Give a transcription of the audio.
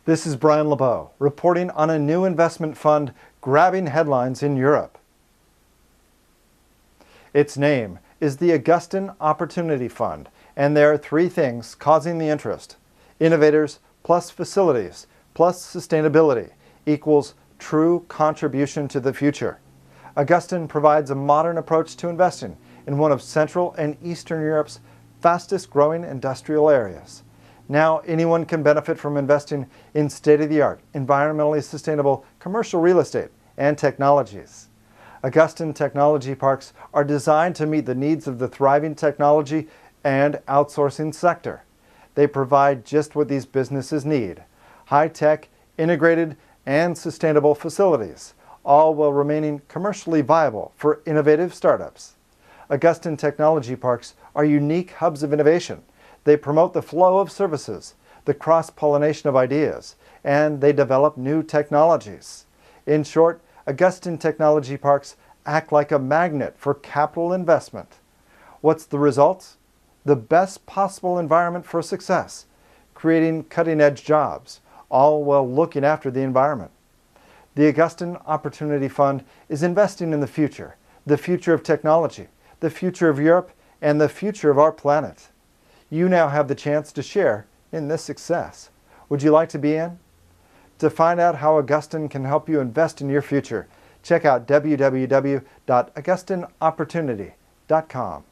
This is Brian LeBeau reporting on a new investment fund grabbing headlines in Europe. Its name is the Augustin Opportunity Fund, and there are three things causing the interest. Innovators plus facilities plus sustainability equals true contribution to the future. Augustin provides a modern approach to investing in one of Central and Eastern Europe's fastest growing industrial areas. Now anyone can benefit from investing in state-of-the-art, environmentally sustainable commercial real estate and technologies. Augustin Technology Parks are designed to meet the needs of the thriving technology and outsourcing sector. They provide just what these businesses need: high-tech, integrated, and sustainable facilities, all while remaining commercially viable for innovative startups. Augustin Technology Parks are unique hubs of innovation. They promote the flow of services, the cross-pollination of ideas, and they develop new technologies. In short, Augustin Technology Parks act like a magnet for capital investment. What's the result? The best possible environment for success, creating cutting-edge jobs, all while looking after the environment. The Augustin Opportunity Fund is investing in the future of technology, the future of Europe, and the future of our planet. You now have the chance to share in this success. Would you like to be in? To find out how Augustin can help you invest in your future, check out www.augustinopportunity.com.